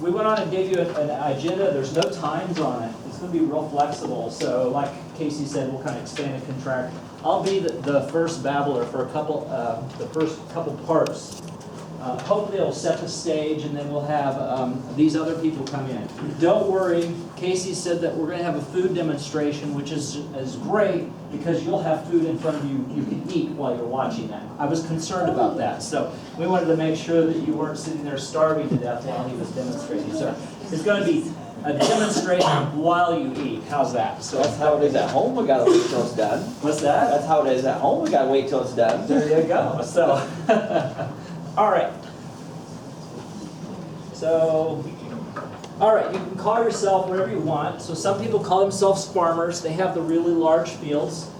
we went on and gave you an agenda. There's no times on it. It's going to be real flexible. So like Casey said, we'll kind of expand and contract. I'll be the first babbler for the first couple parts. Hopefully it'll set the stage, and then we'll have these other people come in. Don't worry, Casey said that we're going to have a food demonstration, which is great because you'll have food in front of you you can eat while you're watching that. I was concerned about that, so we wanted to make sure that you weren't sitting there starving to death while he was demonstrating. So it's going to be a demonstration while you eat. How's that? So that's how it is at home. We gotta wait till it's done. What's that? That's how it is at home. We gotta wait till it's done. There you go. So, all right. So, all right, you can call yourself whatever you want. So some people call themselves farmers. They have the really large fields.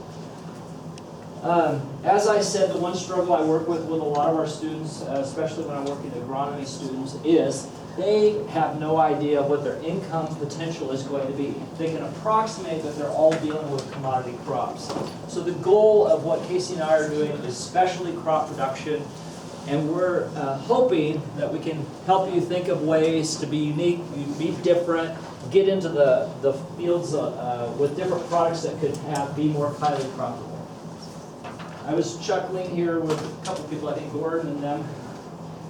As I said, the one struggle I work with a lot of our students, especially when I'm working with agronomy students, is they have no idea what their income potential is going to be. They can approximate that they're all dealing with commodity crops. So the goal of what Casey and I are doing is specialty crop production, and we're hoping that we can help you think of ways to be unique, be different, get into the fields with different products that could be more highly profitable. I was chuckling here with a couple people, I think Gordon and them.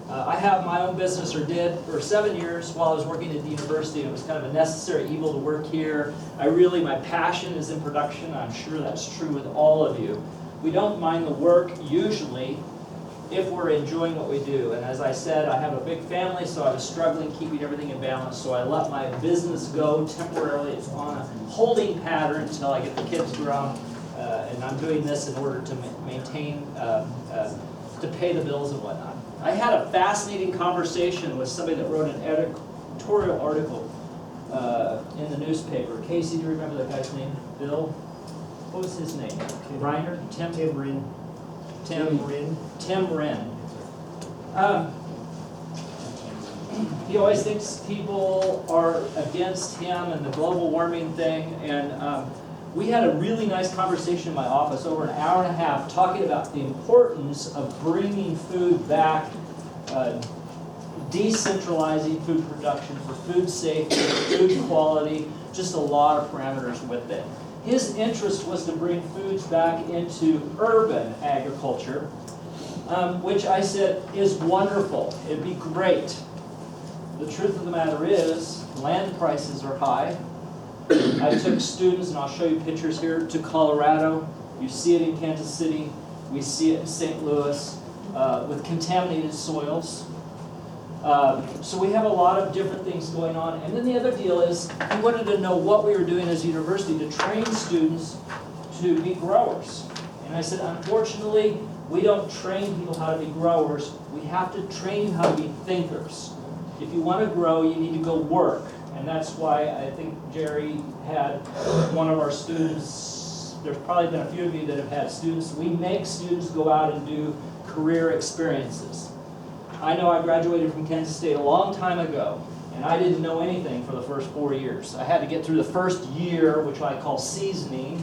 I have my own business, or did, for 7 years while I was working at the university. It was kind of a necessary evil to work here. My passion is in production. I'm sure that's true with all of you. We don't mind the work usually if we're enjoying what we do. And as I said, I have a big family, so I was struggling keeping everything in balance. So I let my business go temporarily. It's on a holding pattern until I get the kids grown. And I'm doing this in order to maintain, to pay the bills and whatnot. I had a fascinating conversation with somebody that wrote an editorial article in the newspaper. Casey, do you remember that guy's name? Bill? What was his name? Reiner? Tim Wren. Tim Wren. He always thinks people are against him and the global warming thing, and we had a really nice conversation in my office over an hour and a half talking about the importance of bringing food back, decentralizing food production for food safety, food quality, just a lot of parameters with it. His interest was to bring foods back into urban agriculture, which I said is wonderful. It'd be great. The truth of the matter is, land prices are high. I took students, and I'll show you pictures here, to Colorado. You see it in Kansas City. We see it in St. Louis with contaminated soils. So we have a lot of different things going on. And then the other deal is, he wanted to know what we were doing as a university to train students to be growers. And I said, unfortunately, we don't train people how to be growers. We have to train you how to be thinkers. If you want to grow, you need to go work. And that's why I think Jerry had one of our students. There's probably been a few of you that have had students. We make students go out and do career experiences. I know I graduated from Kansas State a long time ago, and I didn't know anything for the first 4 years. I had to get through the first year, which I call seasoning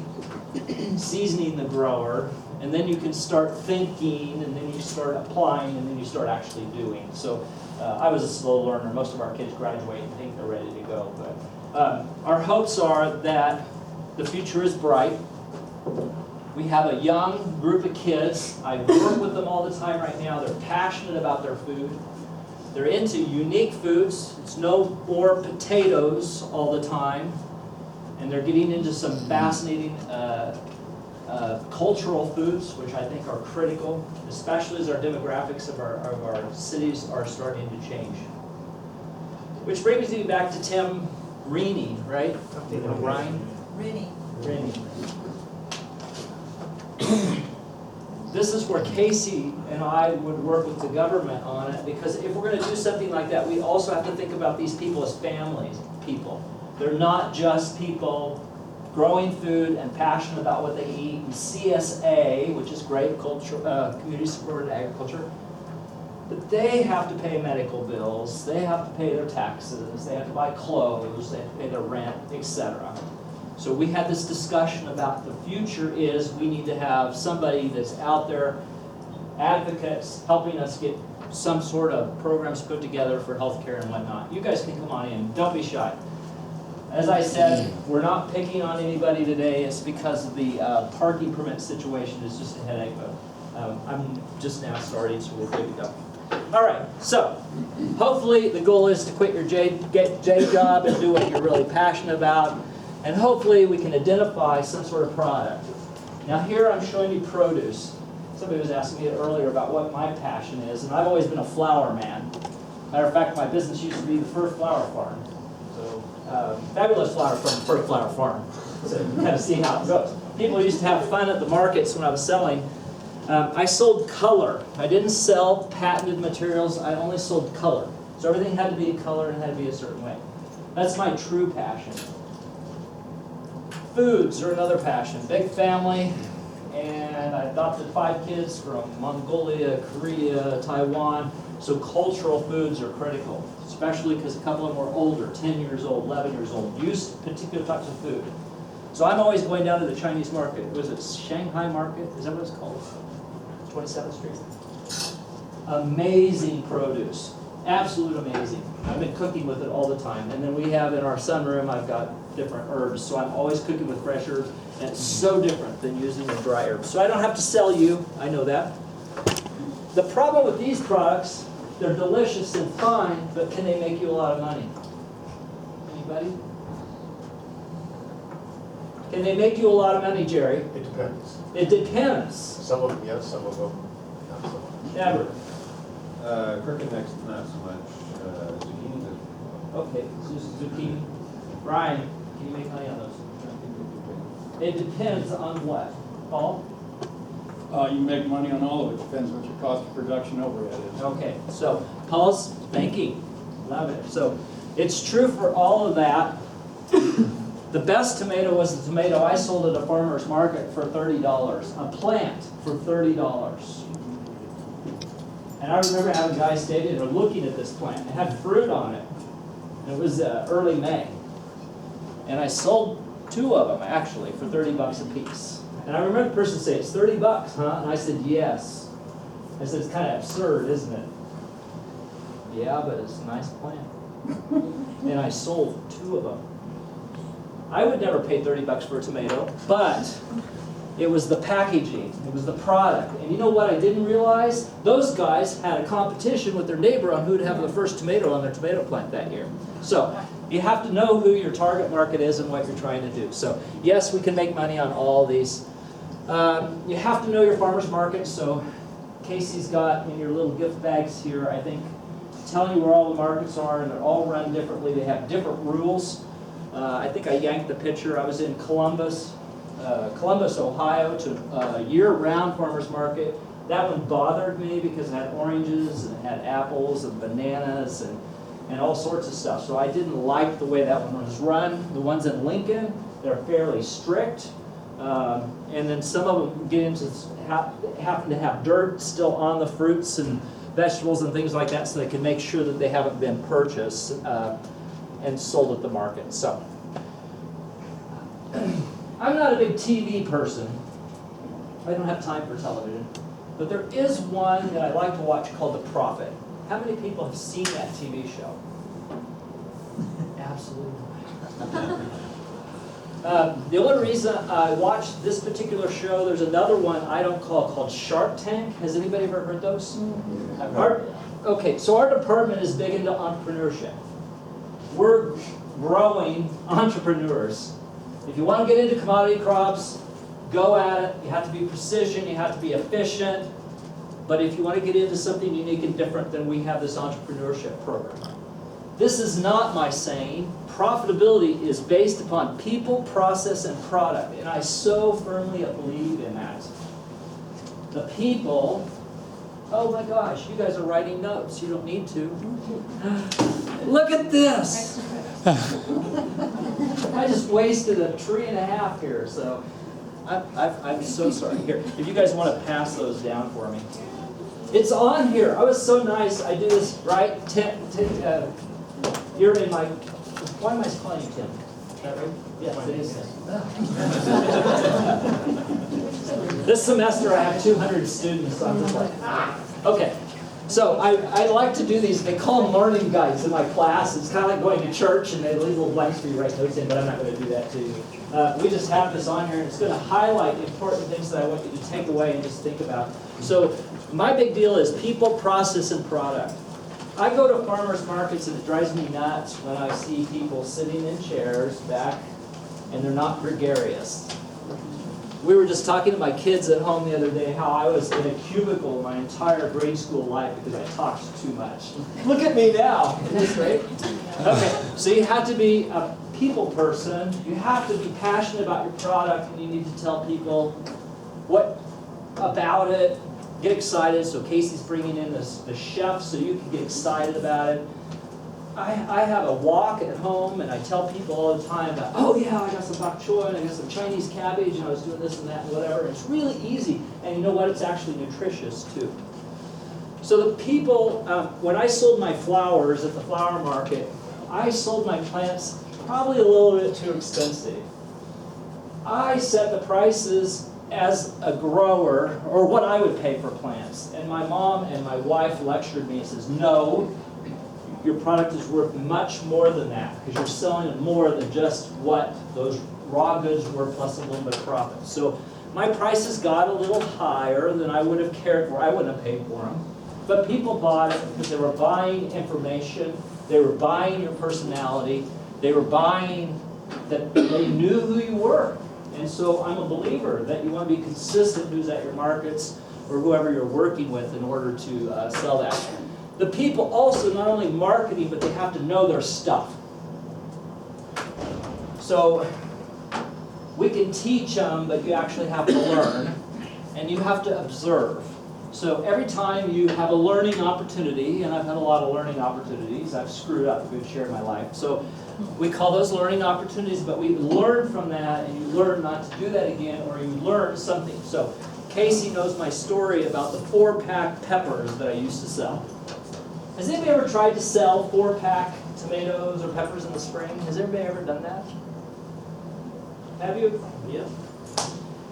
the grower, and then you can start thinking, and then you start applying, and then you start actually doing. So I was a slow learner. Most of our kids graduate and think they're ready to go. But our hopes are that the future is bright. We have a young group of kids. I work with them all the time right now. They're passionate about their food. They're into unique foods. It's no more potatoes all the time. And they're getting into some fascinating cultural foods, which I think are critical, especially as our demographics of our cities are starting to change. Which brings me back to Tim Rennie, right? Rennie. This is where Casey and I would work with the government on it, because if we're going to do something like that, we also have to think about these people as families, people. They're not just people growing food and passionate about what they eat, and CSA, which is great, community supported agriculture, but they have to pay medical bills, they have to pay their taxes, they have to buy clothes, they have to pay their rent, etc. So we had this discussion about the future is we need to have somebody that's out there, advocates, helping us get some sort of programs put together for healthcare and whatnot. You guys can come on in, don't be shy. As I said, we're not picking on anybody today. It's because of the parking permit situation is just a headache, but I'm just now starting, so we're good to go. All right, so hopefully the goal is to quit your J job and do what you're really passionate about, and hopefully we can identify some sort of product. Now here I'm showing you produce. Somebody was asking me earlier about what my passion is, and I've always been a flower man. Matter of fact, my business used to be the first flower farm. So, fabulous flower farm, first flower farm. So you kind of see how it goes. People used to have fun at the markets when I was selling. I sold color. I didn't sell patented materials. I only sold color. So everything had to be color and had to be a certain way. That's my true passion. Foods are another passion. Big family, and I adopted 5 kids from Mongolia, Korea, Taiwan. So cultural foods are critical, especially because a couple of them were older, 10 years old, 11 years old, used particular types of food. So I'm always going down to the Chinese market. Was it Shanghai market? Is that what it's called? 27th Street. Amazing produce. Absolute amazing. I've been cooking with it all the time. And then we have in our sunroom, I've got different herbs. So I'm always cooking with fresh herbs. And it's so different than using the dry herbs. So I don't have to sell you. I know that. The problem with these products, they're delicious and fine, but can they make you a lot of money? Anybody? Can they make you a lot of money, Jerry? It depends. It depends. Some of them, yes, some of them, not so much. Never. Crooked necks, not so much. Zucchini does. Okay, zucchini. Brian, can you make money on those? It depends on what? Paul? You make money on all of it, depends what your cost of production overhead is. Okay, so Paul's banking. Love it. So it's true for all of that. The best tomato was the tomato I sold at a farmer's market for $30. A plant for $30. And I remember having guys standing there looking at this plant. It had fruit on it. And it was early May. And I sold 2 of them actually for $30 a piece. And I remember the person saying, "It's $30, huh?" And I said, "Yes." I said, "It's kind of absurd, isn't it?" "Yeah, but it's a nice plant." And I sold 2 of them. I would never pay $30 for a tomato, but it was the packaging, it was the product. And you know what I didn't realize? Those guys had a competition with their neighbor on who'd have the first tomato on their tomato plant that year. So you have to know who your target market is and what you're trying to do. So yes, we can make money on all these. You have to know your farmer's market. So Casey's got in your little gift bags here, I think, telling you where all the markets are, and they're all run differently. They have different rules. I think I yanked the picture. I was in Columbus, Ohio, to a year-round farmer's market. That one bothered me because it had oranges and it had apples and bananas and all sorts of stuff. So I didn't like the way that one was run. The ones in Lincoln, they're fairly strict. And then some of them get into happen to have dirt still on the fruits and vegetables and things like that, so they can make sure that they haven't been purchased and sold at the market. So I'm not a big TV person. I don't have time for television. But there is one that I like to watch called The Prophet. How many people have seen that TV show? Absolutely. The only reason I watched this particular show, there's another one I don't call called Shark Tank. Has anybody ever heard those? Okay, so our department is big into entrepreneurship. We're growing entrepreneurs. If you want to get into commodity crops, go at it. You have to be precision, you have to be efficient. But if you want to get into something unique and different, then we have this entrepreneurship program. This is not my saying. Profitability is based upon people, process, and product. And I so firmly believe in that. The people, oh my gosh, you guys are writing notes. You don't need to. Look at this. I just wasted a tree and a half here, so I'm so sorry. Here, if you guys want to pass those down for me. It's on here. I was so nice. I do this, right? You're in my, why am I calling you Tim? Is that right? Yes, it is Tim. This semester I have 200 students, so I'm just like, ah. Okay. So I like to do these, they call them learning guides in my class. It's kind of like going to church and they leave little blanks for you to write notes in, but I'm not going to do that to you. We just have this on here and it's going to highlight important things that I want you to take away and just think about. So my big deal is people, process, and product. I go to farmers markets and it drives me nuts when I see people sitting in chairs back and they're not gregarious. We were just talking to my kids at home the other day how I was in a cubicle my entire grade school life because I talked too much. Look at me now. Isn't this great? Okay, so you have to be a people person. You have to be passionate about your product and you need to tell people what about it. Get excited. So Casey's bringing in the chef so you can get excited about it. I have a wok at home and I tell people all the time about, oh yeah, I got some bok choy and I got some Chinese cabbage and I was doing this and that and whatever. It's really easy and you know what, it's actually nutritious too. So the people, when I sold my flowers at the flower market, I sold my plants probably a little bit too expensive. I set the prices as a grower, or what I would pay for plants. And my mom and my wife lectured me and says, no, your product is worth much more than that because you're selling it more than just what those raw goods were plus a little bit of profit. So my prices got a little higher than I would have cared for. I wouldn't have paid for them. But people bought it because they were buying information, they were buying your personality, they were buying that they knew who you were. And so I'm a believer that you want to be consistent who's at your markets or whoever you're working with in order to sell that. The people also not only marketing, but they have to know their stuff. So we can teach them, but you actually have to learn, and you have to observe. So every time you have a learning opportunity, and I've had a lot of learning opportunities, I've screwed up a good share of my life. So we call those learning opportunities, but we learn from that, and you learn not to do that again, or you learn something. So Casey knows my story about the 4-pack peppers that I used to sell. Has anybody ever tried to sell 4-pack tomatoes or peppers in the spring? Has anybody ever done that? Have you? Yeah.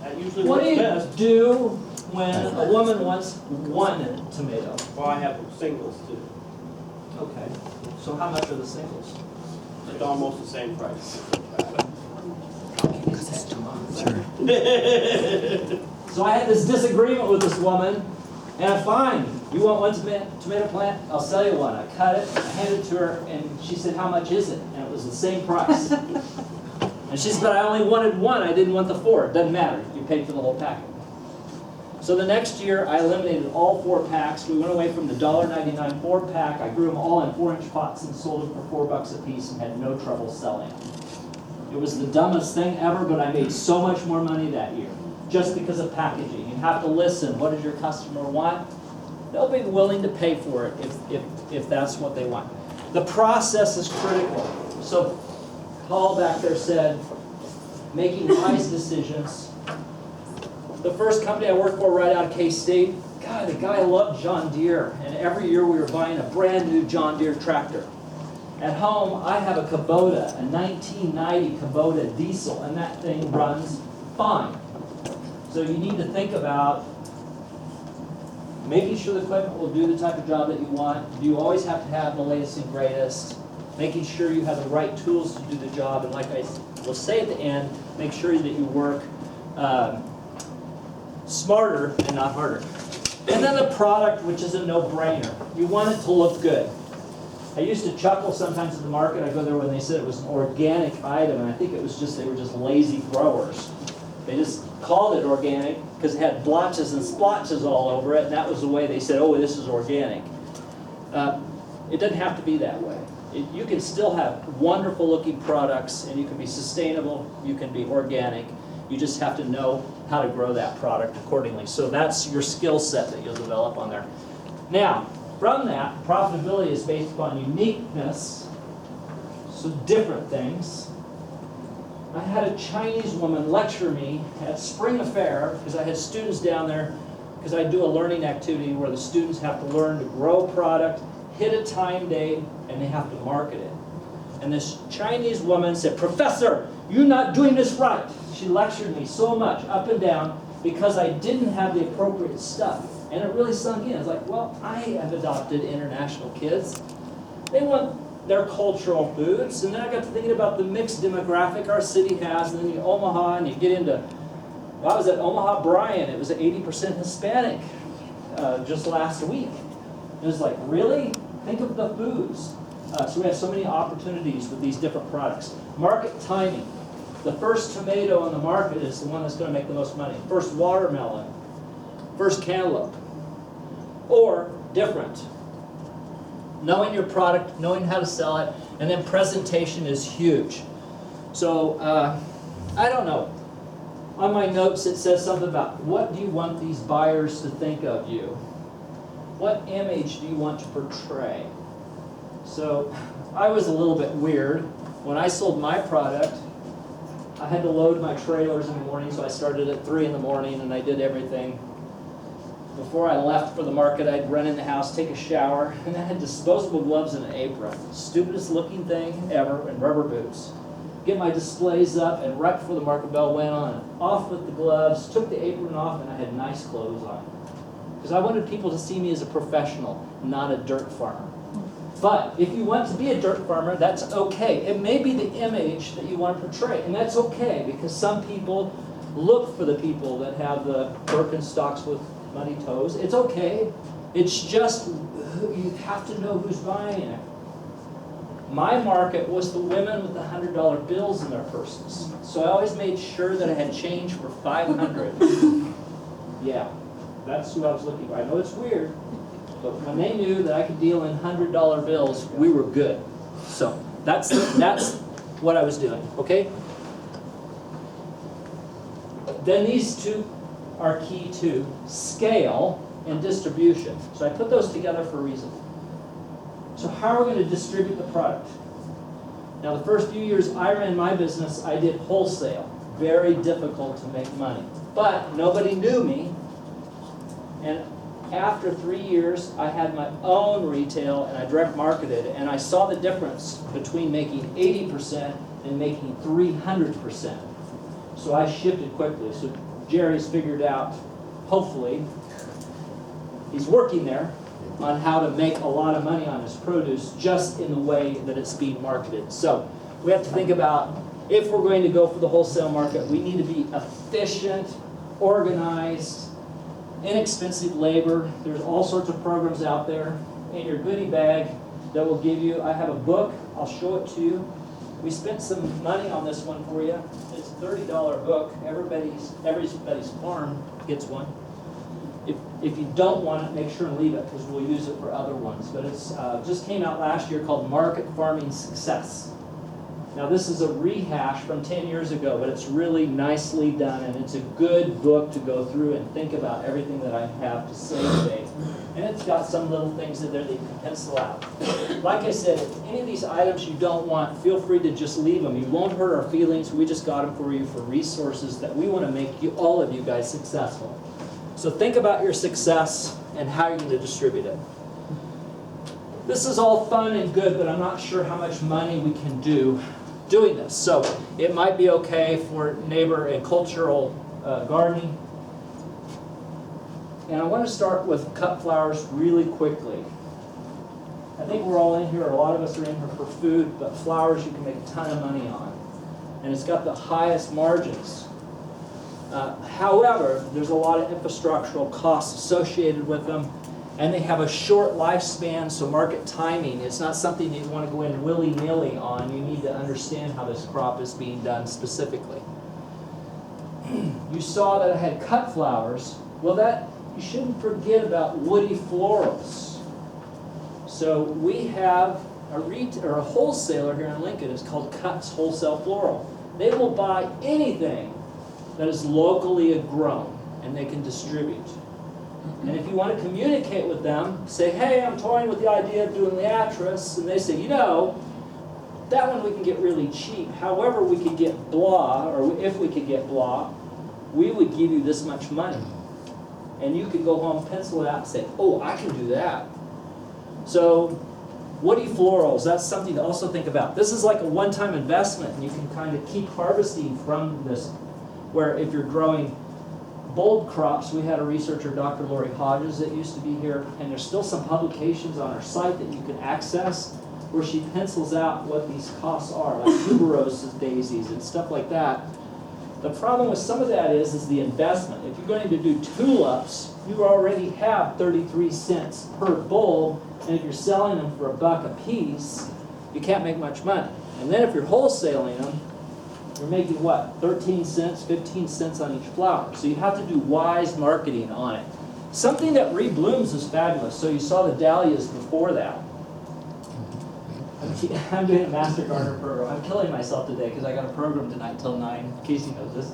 That usually What works do you best. do when a woman wants 1 tomato? Well, I have singles too. Okay. So how much are the singles? It's almost the same price. So I had this disagreement with this woman, and fine, you want 1 tomato plant? I'll sell you 1. I cut it, I handed it to her, and she said, how much is it? And it was the same price. And she said, but I only wanted 1, I didn't want the 4. It doesn't matter, you paid for the whole packet. So the next year, I eliminated all 4 packs. We went away from the $1.99 4-pack. I grew them all in 4-inch pots and sold them for $4 a piece and had no trouble selling them. It was the dumbest thing ever, but I made so much more money that year, just because of packaging. You have to listen. What does your customer want? They'll be willing to pay for it if that's what they want. The process is critical. So Paul back there said, making wise decisions. The first company I worked for right out of K-State, God, the guy loved John Deere, and every year we were buying a brand new John Deere tractor. At home, I have a Kubota, a 1990 Kubota diesel, and that thing runs fine. So you need to think about making sure the equipment will do the type of job that you want. You always have to have the latest and greatest. Making sure you have the right tools to do the job, and like I will say at the end, make sure that you work smarter and not harder. And then the product, which is a no-brainer. You want it to look good. I used to chuckle sometimes at the market. I go there when they said it was an organic item, and I think it was just they were just lazy growers. They just called it organic because it had blotches and splotches all over it, and that was the way they said, oh, this is organic. It doesn't have to be that way. You can still have wonderful looking products, and you can be sustainable, you can be organic. You just have to know how to grow that product accordingly. So that's your skill set that you'll develop on there. Now, from that, profitability is based upon uniqueness, so different things. I had a Chinese woman lecture me at Spring Affair, because I had students down there, because I do a learning activity where the students have to learn to grow product, hit a time date, and they have to market it. And this Chinese woman said, "Professor, you're not doing this right." She lectured me so much, up and down, because I didn't have the appropriate stuff. And it really sunk in. It's like, well, I have adopted international kids. They want their cultural foods. And then I got to thinking about the mixed demographic our city has. And then you Omaha, and you get into, well, I was at Omaha Bryan. It was 80% Hispanic just last week. It was like, really? Think of the foods. So we have so many opportunities with these different products. Market timing. The first tomato on the market is the one that's going to make the most money. First watermelon. First cantaloupe. Or different. Knowing your product, knowing how to sell it, and then presentation is huge. So, I don't know. On my notes it says something about what do you want these buyers to think of you? What image do you want to portray? So, I was a little bit weird. When I sold my product, I had to load my trailers in the morning, so I started at 3 in the morning and I did everything. Before I left for the market, I'd run in the house, take a shower, and I had disposable gloves and an apron. Stupidest looking thing ever, and rubber boots. Get my displays up, and right before the market bell went on, off with the gloves, took the apron off, and I had nice clothes on. Because I wanted people to see me as a professional, not a dirt farmer. But if you want to be a dirt farmer, that's okay. It may be the image that you want to portray, and that's okay, because some people look for the people that have the Birkenstocks with muddy toes. It's okay. It's just, you have to know who's buying it. My market was the women with the $100 bills in their purses. So I always made sure that I had change for $500. Yeah, that's who I was looking for. I know it's weird, but when they knew that I could deal in $100 bills, we were good. So that's what I was doing, okay? Then these two are key to scale and distribution. So I put those together for a reason. So how are we going to distribute the product? Now the first few years I ran my business, I did wholesale. Very difficult to make money. But nobody knew me. And after 3 years, I had my own retail and I direct marketed. And I saw the difference between making 80% and making 300%. So I shifted quickly. So Jerry's figured out, hopefully, he's working there on how to make a lot of money on his produce just in the way that it's being marketed. So we have to think about, if we're going to go for the wholesale market, we need to be efficient, organized, inexpensive labor. There's all sorts of programs out there in your goodie bag that will give you, I have a book, I'll show it to you. We spent some money on this one for you. It's a $30 book. Everybody's farm gets one. If you don't want it, make sure and leave it because we'll use it for other ones. But it's just came out last year called Market Farming Success. Now this is a rehash from 10 years ago, but it's really nicely done and it's a good book to go through and think about everything that I have to say today. And it's got some little things in there that you can pencil out. Like I said, if any of these items you don't want, feel free to just leave them. You won't hurt our feelings. We just got them for you for resources that we want to make you, all of you guys, successful. So think about your success and how you're going to distribute it. This is all fun and good, but I'm not sure how much money we can do doing this. So it might be okay for neighbor and cultural gardening. And I want to start with cut flowers really quickly. I think we're all in here, or a lot of us are in here for food, but flowers you can make a ton of money on. And it's got the highest margins. However, there's a lot of infrastructural costs associated with them, and they have a short lifespan, so market timing is not something you want to go in willy-nilly on. You need to understand how this crop is being done specifically. You saw that I had cut flowers. Well, you shouldn't forget about woody florals. So we have a wholesaler here in Lincoln. It's called Cuts Wholesale Floral. They will buy anything that is locally grown, and they can distribute. And if you want to communicate with them, say, hey, I'm toying with the idea of doing liatris, and they say, you know, that one we can get really cheap. However, we could get blah, or if we could get blah, we would give you this much money. And you could go home, pencil it out, and say, oh, I can do that. So woody florals, that's something to also think about. This is like a one-time investment, and you can kind of keep harvesting from this, where if you're growing bulb crops, we had a researcher, Dr. Lori Hodges, that used to be here, and there's still some publications on our site that you can access where she pencils out what these costs are, like tuberose daisies and stuff like that. The problem with some of that is the investment. If you're going to do tulips, you already have 33 cents per bulb, and if you're selling them for $1 a piece, you can't make much money. And then if you're wholesaling them, you're making what, 13 cents, 15 cents on each flower. So you have to do wise marketing on it. Something that reblooms is fabulous. So you saw the dahlias before that. I'm doing a Master Gardener program. I'm killing myself today because I got a program tonight till 9. Casey knows this.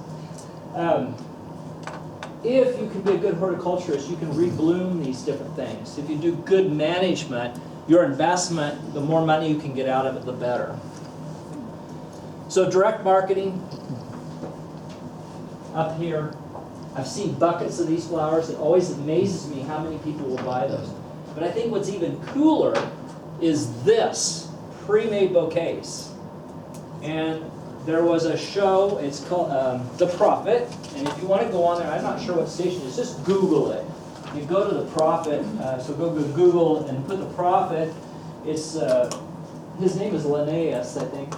If you can be a good horticulturist, you can rebloom these different things. If you do good management, your investment, the more money you can get out of it, the better. So direct marketing, up here, I've seen buckets of these flowers. It always amazes me how many people will buy those. But I think what's even cooler is this, pre-made bouquets. And there was a show, it's called The Profit, and if you want to go on there, I'm not sure what station it is, just Google it. You go to The Profit, so go to Google and put The Profit. It's, his name is Linnaeus, I think.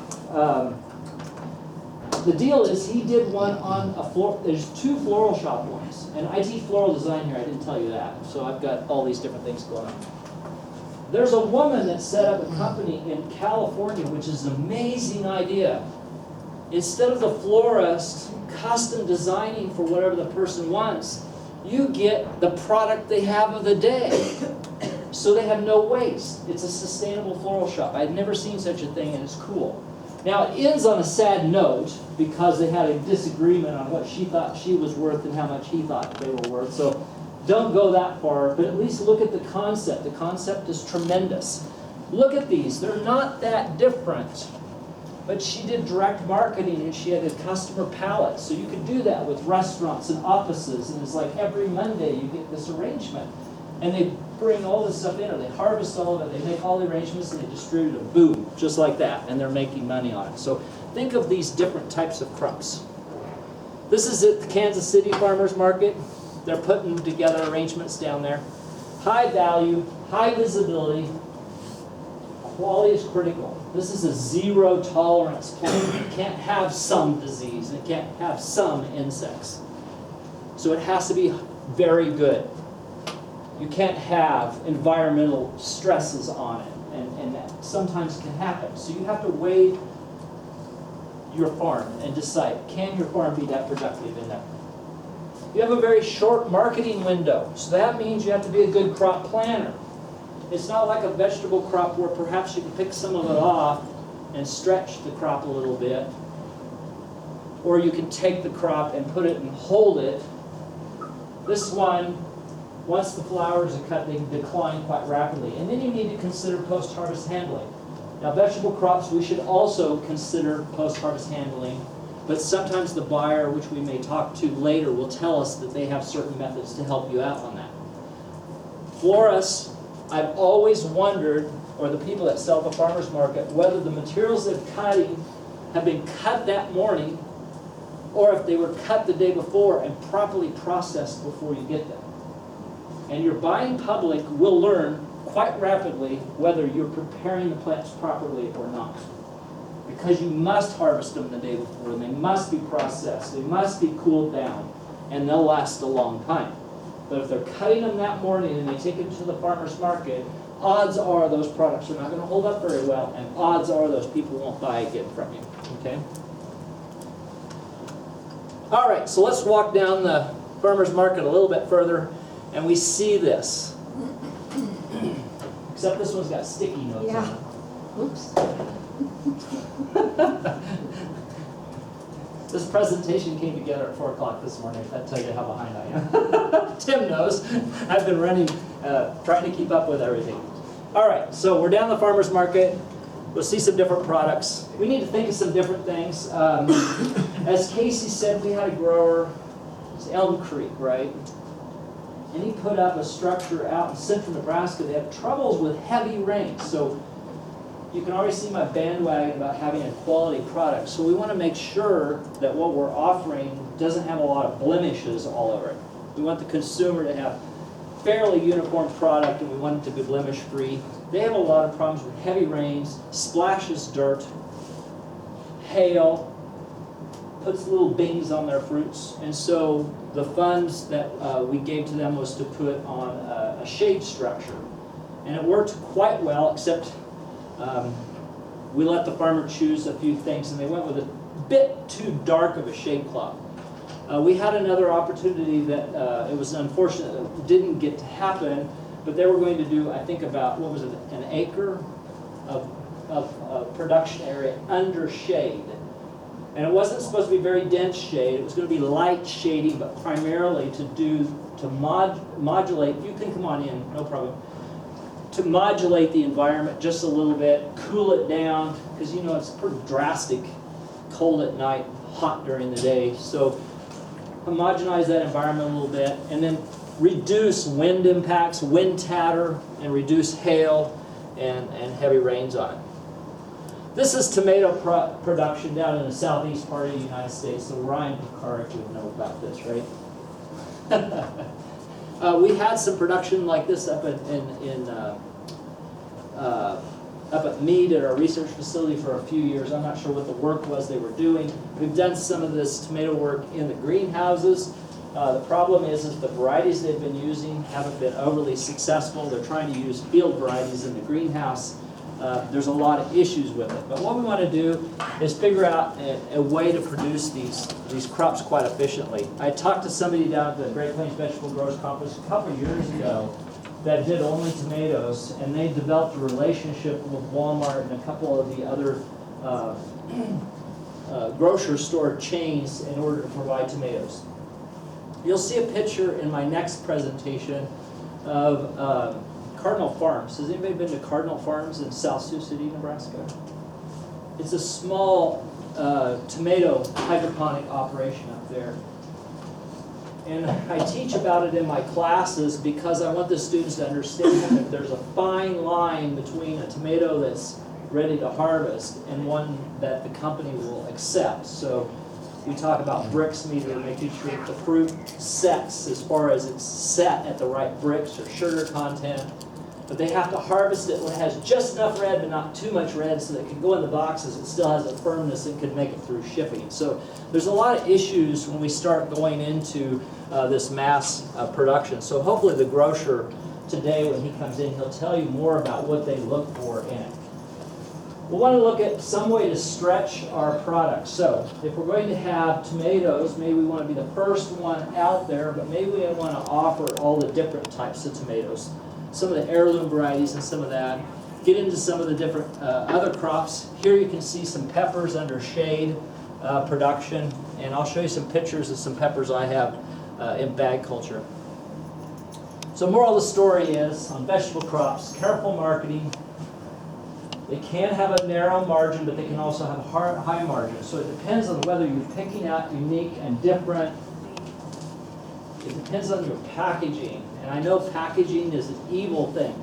The deal is he did one on a floor, there's 2 floral shop ones, and I teach floral design here, I didn't tell you that, so I've got all these different things going on. There's a woman that set up a company in California, which is an amazing idea. Instead of the florist custom designing for whatever the person wants, you get the product they have of the day. So they have no waste. It's a sustainable floral shop. I've never seen such a thing, and it's cool. Now it ends on a sad note because they had a disagreement on what she thought she was worth and how much he thought they were worth. So don't go that far, but at least look at the concept. The concept is tremendous. Look at these. They're not that different. But she did direct marketing and she had a customer palette. So you could do that with restaurants and offices. And it's like every Monday you get this arrangement. And they bring all this stuff in, or they harvest all of it, they make all the arrangements and they distribute it, boom, just like that. And they're making money on it. So think of these different types of crops. This is at the Kansas City Farmers Market. They're putting together arrangements down there. High value, high visibility, quality is critical. This is a zero tolerance plant. You can't have some disease, and it can't have some insects. So it has to be very good. You can't have environmental stresses on it, and that sometimes can happen. So you have to weigh your farm and decide, can your farm be that productive in that? You have a very short marketing window, so that means you have to be a good crop planner. It's not like a vegetable crop where perhaps you can pick some of it off and stretch the crop a little bit. Or you can take the crop and put it and hold it. This one, once the flowers are cut, they decline quite rapidly. And then you need to consider post-harvest handling. Now vegetable crops, we should also consider post-harvest handling, but sometimes the buyer, which we may talk to later, will tell us that they have certain methods to help you out on that. Florists, I've always wondered, or the people that sell at the farmer's market, whether the materials they're cutting have been cut that morning, or if they were cut the day before and properly processed before you get them. And your buying public will learn quite rapidly whether you're preparing the plants properly or not. Because you must harvest them the day before, and they must be processed, they must be cooled down, and they'll last a long time. But if they're cutting them that morning and they take them to the farmer's market, odds are those products are not going to hold up very well, and odds are those people won't buy again from you. Okay? All right, so let's walk down the farmer's market a little bit further, and we see this. Except this one's got sticky notes on it. Oops. This presentation came together at 4 o'clock this morning, if that tells you how behind I am. Tim knows. I've been running, trying to keep up with everything. All right, so we're down the farmer's market. We'll see some different products. We need to think of some different things. As Casey said, we had a grower, it's Elm Creek, right? And he put up a structure out in central Nebraska. They have troubles with heavy rain. So you can already see my bandwagon about having a quality product. So we want to make sure that what we're offering doesn't have a lot of blemishes all over it. We want the consumer to have fairly uniform product, and we want it to be blemish-free. They have a lot of problems with heavy rains, splashes dirt, hail, puts little bings on their fruits. And so the funds that we gave to them was to put on a shade structure. And it worked quite well, except we let the farmer choose a few things, and they went with a bit too dark of a shade cloth. We had another opportunity that it was unfortunate that it didn't get to happen, but they were going to do, I think, about, what was it, an acre of production area under shade. And it wasn't supposed to be very dense shade. It was going to be light shading, but primarily to modulate. You can come on in, no problem. To modulate the environment just a little bit, cool it down, because you know it's pretty drastic, cold at night, hot during the day. So homogenize that environment a little bit, and then reduce wind impacts, wind tatter, and reduce hail and heavy rains on it. This is tomato production down in the southeast part of the United States, so Ryan Picard would know about this, right? We had some production like this up up at Meade at our research facility for a few years. I'm not sure what the work was they were doing. We've done some of this tomato work in the greenhouses. The problem is the varieties they've been using haven't been overly successful. They're trying to use field varieties in the greenhouse. There's a lot of issues with it. But what we want to do is figure out a way to produce these crops quite efficiently. I talked to somebody down at the Great Plains Vegetable Growers Conference a couple of years ago that did only tomatoes, and they developed a relationship with Walmart and a couple of the other grocery store chains in order to provide tomatoes. You'll see a picture in my next presentation of Cardinal Farms. Has anybody been to Cardinal Farms in South Sioux City, Nebraska? It's a small tomato hydroponic operation up there. And I teach about it in my classes because I want the students to understand that there's a fine line between a tomato that's ready to harvest and one that the company will accept. So we talk about bricks meter, making sure that the fruit sets as far as it's set at the right bricks or sugar content. But they have to harvest it when it has just enough red but not too much red so that it can go in the boxes. It still has a firmness and can make it through shipping. So there's a lot of issues when we start going into this mass production. So hopefully the grocer today, when he comes in, he'll tell you more about what they look for in it. We want to look at some way to stretch our product. So if we're going to have tomatoes, maybe we want to be the first one out there, but maybe we want to offer all the different types of tomatoes. Some of the heirloom varieties and some of that. Get into some of the different other crops. Here you can see some peppers under shade production, and I'll show you some pictures of some peppers I have in bag culture. So moral of the story is, on vegetable crops, careful marketing. They can have a narrow margin, but they can also have a high margin. So it depends on whether you're picking out unique and different. It depends on your packaging. And I know packaging is an evil thing.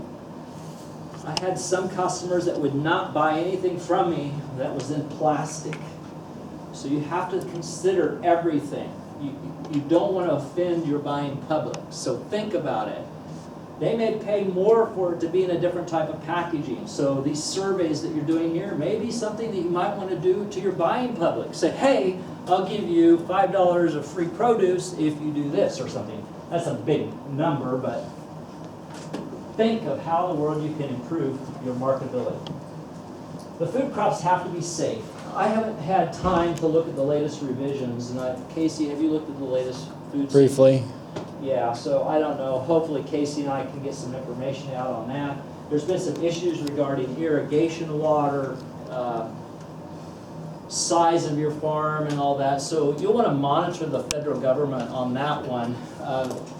I had some customers that would not buy anything from me that was in plastic. So you have to consider everything. You don't want to offend your buying public. So think about it. They may pay more for it to be in a different type of packaging. So these surveys that you're doing here may be something that you might want to do to your buying public. Say, hey, I'll give you $5 of free produce if you do this or something. That's a big number, but think of how in the world you can improve your marketability. The food crops have to be safe. I haven't had time to look at the latest revisions. And Casey, have you looked at the latest food? Briefly. Yeah, so I don't know. Hopefully Casey and I can get some information out on that. There's been some issues regarding irrigation water, size of your farm and all that. So you'll want to monitor the federal government on that one.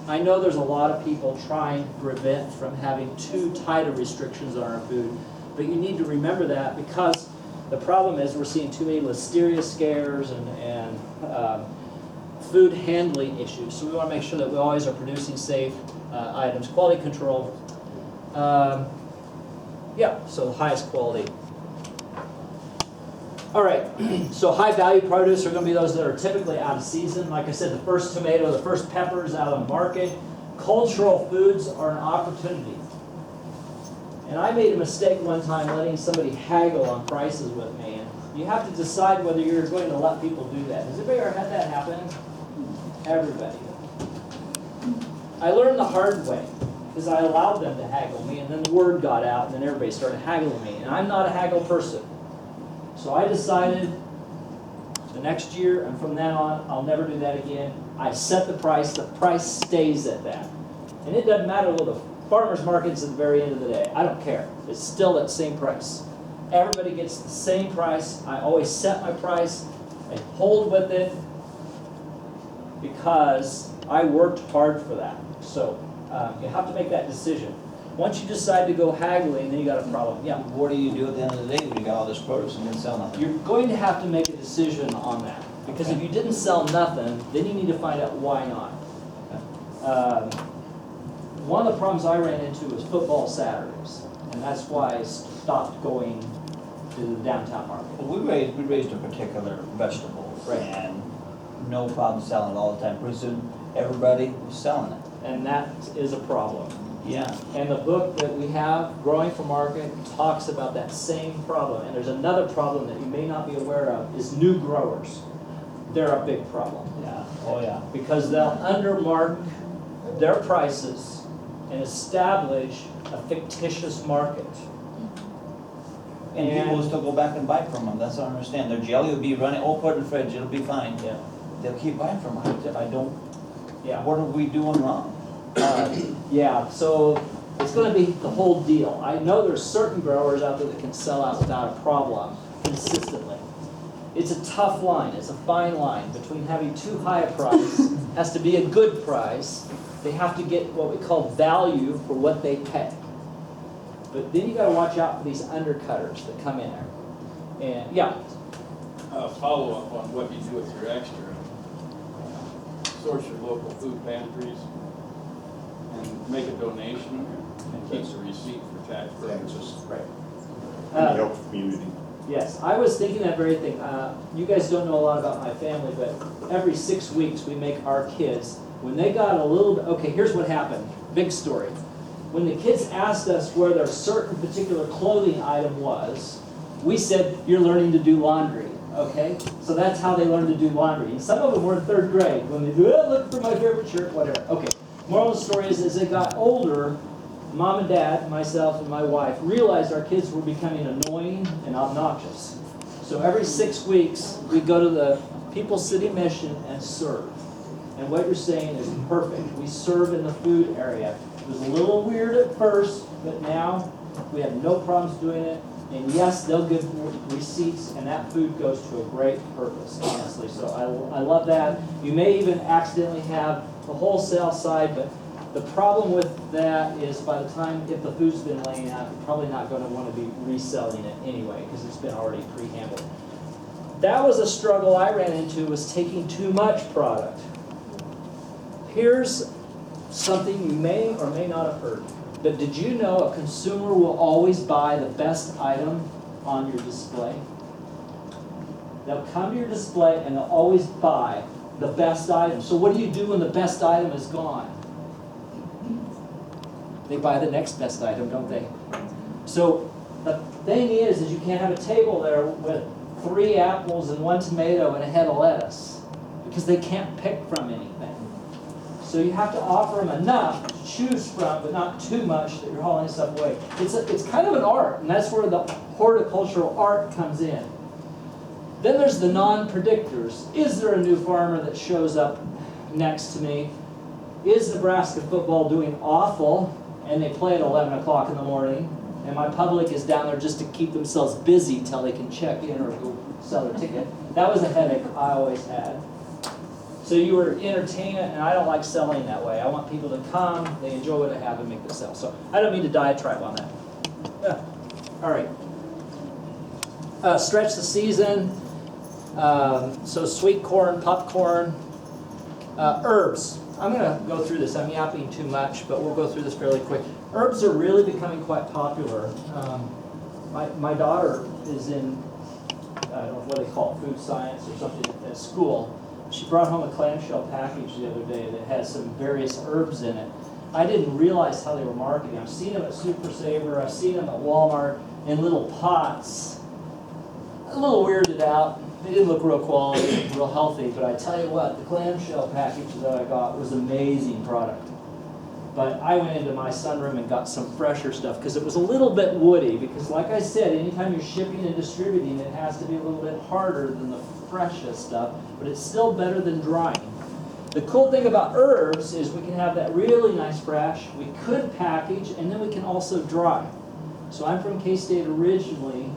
I know there's a lot of people trying to prevent from having too tight of restrictions on our food. But you need to remember that, because the problem is we're seeing too many listeria scares and food handling issues. So we want to make sure that we always are producing safe items. Quality control. Yeah, so highest quality. All right, so high value produce are gonna be those that are typically out of season. Like I said, the first tomato, the first peppers out of the market. Cultural foods are an opportunity. And I made a mistake one time letting somebody haggle on prices with me. And you have to decide whether you're going to let people do that. Has anybody ever had that happen? Everybody. I learned the hard way because I allowed them to haggle me, and then the word got out, and then everybody started haggling me. And I'm not a haggle person. So I decided the next year, and from then on, I'll never do that again. I set the price stays at that. And it doesn't matter what the farmer's market's at the very end of the day. I don't care. It's still that same price. Everybody gets the same price. I always set my price and hold with it because I worked hard for that. So you have to make that decision. Once you decide to go haggling, then you got a problem. Yeah. What do you do at the end of the day when you got all this produce and didn't sell nothing? You're going to have to make a decision on that. Because if you didn't sell nothing, then you need to find out why not. One of the problems I ran into was football Saturdays. And that's why I stopped going to the downtown market. Well, we raised a particular vegetable, Right. and no problem selling it all the time. Pretty soon, everybody was selling it. And that is a problem. Yeah. And the book that we have, Growing for Market, talks about that same problem. And there's another problem that you may not be aware of, is new growers. They're a big problem. Yeah. Oh, yeah. Because they'll undermark their prices and establish a fictitious market. And people will still go back and buy from them. That's what I don't understand. Their jelly will be running, oh, put it in the fridge, it'll be fine. Yeah. They'll keep buying from them. I don't, Yeah. what are we doing wrong? Yeah, so it's going to be the whole deal. I know there's certain growers out there that can sell out without a problem consistently. It's a tough line. It's a fine line between having too high a price, has to be a good price. They have to get what we call value for what they pay. But then you got to watch out for these undercutters that come in there. And yeah, Follow up on what you do with your extra. Source your local food pantries and make a donation and keep the receipt for tax purposes. right. And help the community. Yes, I was thinking that very thing. You guys don't know a lot about my family, but every 6 weeks we make our kids, when they got a little bit, okay, here's what happened. Big story. When the kids asked us where their certain particular clothing item was, we said, you're learning to do laundry, okay? So that's how they learned to do laundry. And some of them were in 3rd grade when they do, oh, look for my favorite shirt, whatever. Okay, moral of the story is, as they got older, Mom and Dad, myself and my wife, realized our kids were becoming annoying and obnoxious. So every 6 weeks, we go to the People's City Mission and serve. And what you're saying is perfect. We serve in the food area. It was a little weird at first, but now we have no problems doing it. And yes, they'll give receipts, and that food goes to a great purpose, honestly. So I love that. You may even accidentally have the wholesale side, but the problem with that is by the time, if the food's been laying out, you're probably not going to want to be reselling it anyway, because it's been already pre-handled. That was a struggle I ran into, was taking too much product. Here's something you may or may not have heard. But did you know a consumer will always buy the best item on your display? They'll come to your display and they'll always buy the best item. So what do you do when the best item is gone? They buy the next best item, don't they? So the thing is you can't have a table there with 3 apples and 1 tomato and a head of lettuce, because they can't pick from anything. So you have to offer them enough to choose from, but not too much that you're hauling stuff away. It's kind of an art, and that's where the horticultural art comes in. Then there's the non-predictors. Is there a new farmer that shows up next to me? Is Nebraska football doing awful, and they play at 11 o'clock in the morning, and my public is down there just to keep themselves busy till they can check in or go sell their ticket? That was a headache I always had. So you were entertainment, and I don't like selling that way. I want people to come, they enjoy what I have, and make them sell. So I don't mean to diatribe on that. All right. Stretch the season. So sweet corn, popcorn, herbs. I'm going to go through this. I'm yapping too much, but we'll go through this fairly quick. Herbs are really becoming quite popular. My daughter is in I don't know what they call it, food science or something at school. She brought home a clamshell package the other day that had some various herbs in it. I didn't realize how they were marketing. I've seen them at Super Saver, I've seen them at Walmart in little pots. A little weirded out. They didn't look real quality, real healthy, but I tell you what, the clamshell package that I got was an amazing product. But I went into my sunroom and got some fresher stuff because it was a little bit woody, because like I said, anytime you're shipping and distributing, it has to be a little bit harder than the freshest stuff, but it's still better than drying. The cool thing about herbs is we can have that really nice fresh, we could package, and then we can also dry. So I'm from K-State originally,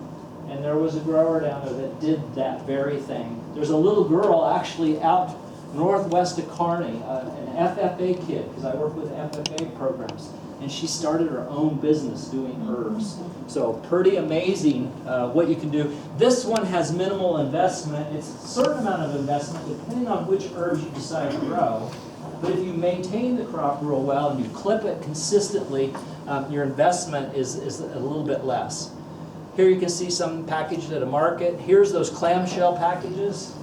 and there was a grower down there that did that very thing. There's a little girl actually out northwest of Kearney, an FFA kid, because I work with FFA programs, and she started her own business doing herbs. So pretty amazing what you can do. This one has minimal investment. It's a certain amount of investment depending on which herbs you decide to grow. But if you maintain the crop real well and you clip it consistently, your investment is a little bit less. Here you can see some packaged at a market. Here's those clamshell packages.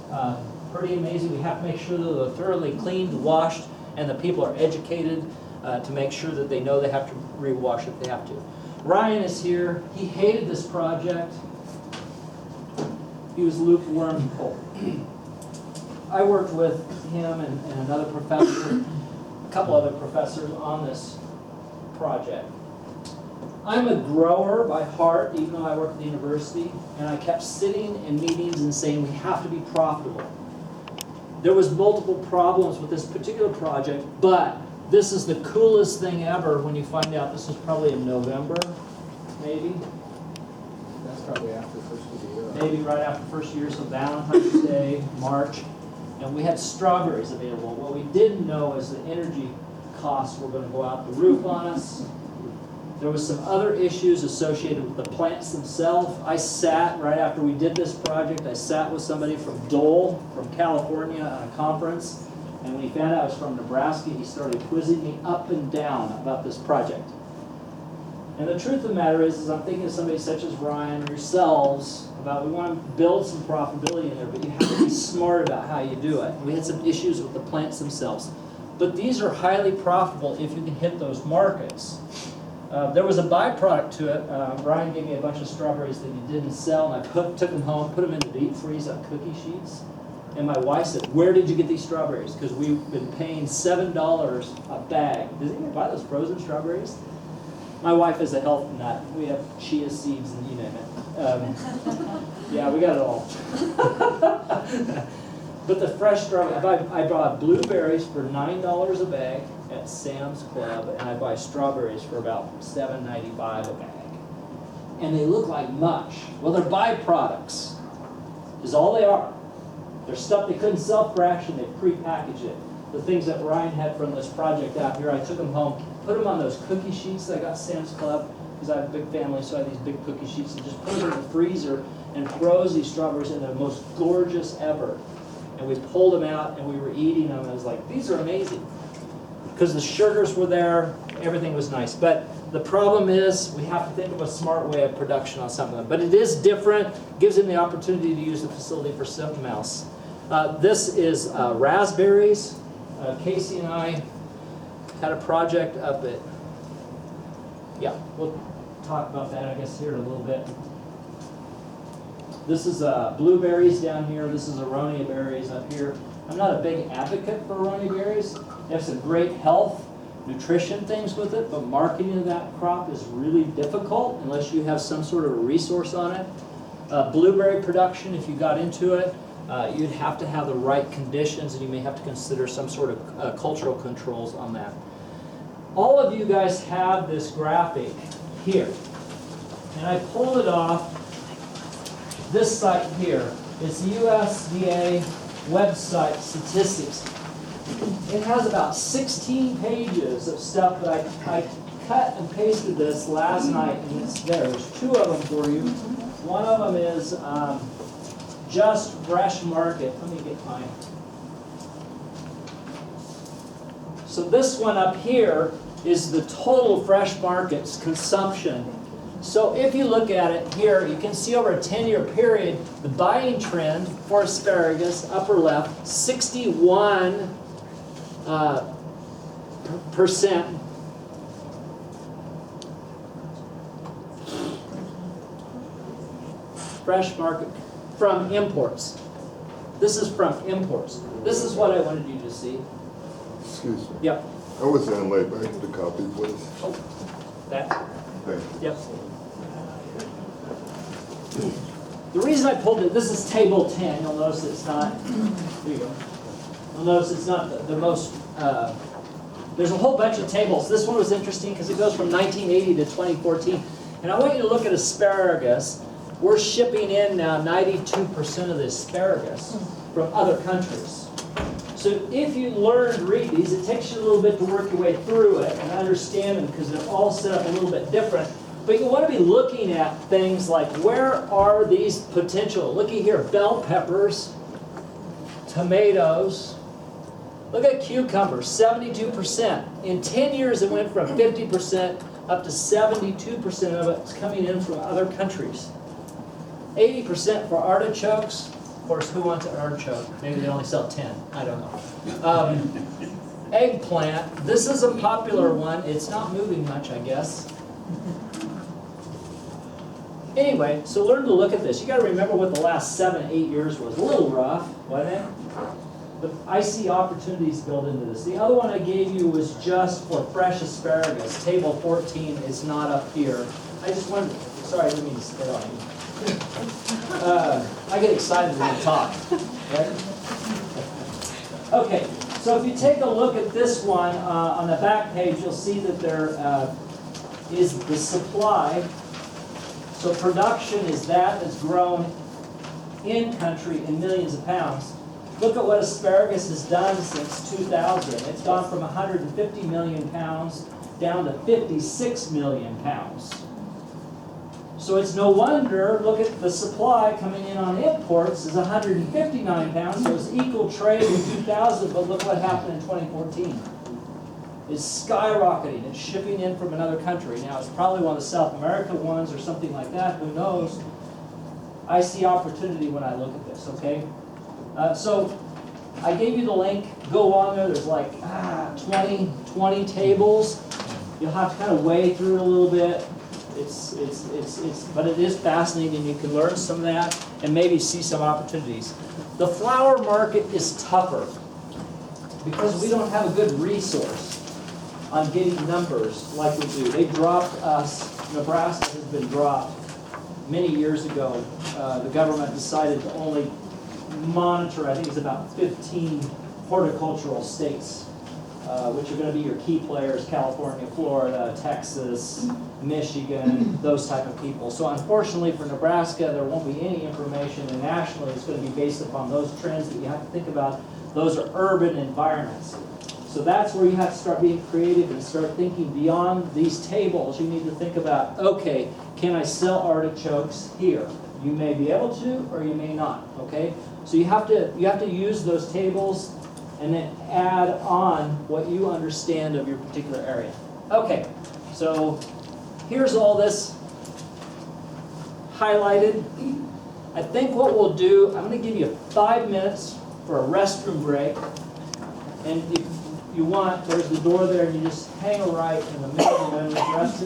Pretty amazing. We have to make sure that they're thoroughly cleaned, washed, and the people are educated to make sure that they know they have to rewash if they have to. Ryan is here. He hated this project. He was lukewarm. I worked with him and another professor, a couple other professors on this project. I'm a grower by heart, even though I work at the university, and I kept sitting in meetings and saying we have to be profitable. There was multiple problems with this particular project, but this is the coolest thing ever when you find out this was probably in November, maybe? That's probably after the first of the year. Maybe right after the first year, so Valentine's Day, March, and we had strawberries available. What we didn't know is the energy costs were going to go out the roof on us. There was some other issues associated with the plants themselves. I sat, right after we did this project, I sat with somebody from Dole, from California, on a conference, and when he found out I was from Nebraska, he started quizzing me up and down about this project. And the truth of the matter is I'm thinking of somebody such as Ryan or yourselves about we want to build some profitability in there, but you have to be smart about how you do it. We had some issues with the plants themselves. But these are highly profitable if you can hit those markets. There was a byproduct to it. Brian gave me a bunch of strawberries that he didn't sell, and I took them home, put them in the deep freeze on cookie sheets. And my wife said, "Where did you get these strawberries?" Because we've been paying $7 a bag. Does anyone buy those frozen strawberries? My wife is a health nut. We have chia seeds and you name it. Yeah, we got it all. But the fresh strawberries, I bought blueberries for $9 a bag at Sam's Club, and I buy strawberries for about $7.95 a bag. And they look like mush. Well, they're byproducts, is all they are. They're stuff they couldn't sell fresh, and they pre-package it. The things that Ryan had from this project out here, I took them home, put them on those cookie sheets that I got at Sam's Club, because I have a big family, so I have these big cookie sheets, and just put them in the freezer and froze these strawberries in the most gorgeous ever. And we pulled them out, and we were eating them, and I was like, these are amazing. Because the sugars were there, everything was nice. But the problem is, we have to think of a smart way of production on some of them. But it is different, gives him the opportunity to use the facility for something else. This is raspberries. Casey and I had a project up at, yeah, we'll talk about that, I guess, here in a little bit. This is blueberries down here. This is aronia berries up here. I'm not a big advocate for aronia berries. They have some great health, nutrition things with it, but marketing of that crop is really difficult unless you have some sort of a resource on it. Blueberry production, if you got into it, you'd have to have the right conditions, and you may have to consider some sort of cultural controls on that. All of you guys have this graphic here, and I pulled it off this site here. It's USDA website statistics. It has about 16 pages of stuff that I cut and pasted this last night, and it's there. There's two of them for you. One of them is just fresh market. Let me get mine. So this one up here is the total fresh markets consumption. So if you look at it here, you can see over a 10-year period, the buying trend for asparagus, upper left, 61% fresh market from imports. This is from imports. This is what I wanted you to see. Excuse me. Yep. I was in late, but I need a copy, please. That. Thank you. Yep. The reason I pulled it, this is table 10. You'll notice it's not. There you go. You'll notice it's not the most. There's a whole bunch of tables. This one was interesting because it goes from 1980 to 2014. And I want you to look at asparagus. We're shipping in now 92% of the asparagus from other countries. So if you learn to read these, it takes you a little bit to work your way through it and understand them because they're all set up a little bit different. But you want to be looking at things like, where are these potential, looky here, bell peppers, tomatoes. Look at cucumbers, 72%. In 10 years, it went from 50% up to 72% of it's coming in from other countries. 80% for artichokes. Of course, who wants an artichoke? Maybe they only sell 10. I don't know. Eggplant. This is a popular one. It's not moving much, I guess. Anyway, so learn to look at this. You got to remember what the last 7, 8 years was. A little rough, wasn't it? But I see opportunities built into this. The other one I gave you was just for fresh asparagus. Table 14 is not up here. I just wanted, sorry, I didn't mean to spit on you. I get excited when I talk, right? Okay, so if you take a look at this one, on the back page, you'll see that there is the supply. So production is that's grown in country in millions of pounds. Look at what asparagus has done since 2000. It's gone from 150 million pounds down to 56 million pounds. So it's no wonder, look at the supply coming in on imports is 159 pounds, so it's equal trade in 2000, but look what happened in 2014. It's skyrocketing, it's shipping in from another country. Now it's probably one of the South America ones or something like that, who knows. I see opportunity when I look at this, okay? So I gave you the link, go on there, there's like 20 tables. You'll have to kind of wade through it a little bit. But it is fascinating. You can learn some of that and maybe see some opportunities. The flower market is tougher because we don't have a good resource on getting numbers like we do. They dropped us. Nebraska has been dropped many years ago. The government decided to only monitor, I think it's about 15 horticultural states, which are going to be your key players: California, Florida, Texas, Michigan, those type of people. So unfortunately for Nebraska, there won't be any information, and nationally it's going to be based upon those trends that you have to think about. Those are urban environments. So that's where you have to start being creative and start thinking beyond these tables. You need to think about, okay, can I sell artichokes here? You may be able to, or you may not, okay? So you have to use those tables and then add on what you understand of your particular area. Okay, so here's all this highlighted. I think what we'll do, I'm going to give you 5 minutes for a restroom break. And if you want, there's the door there, and you just hang a right in the middle of the restroom.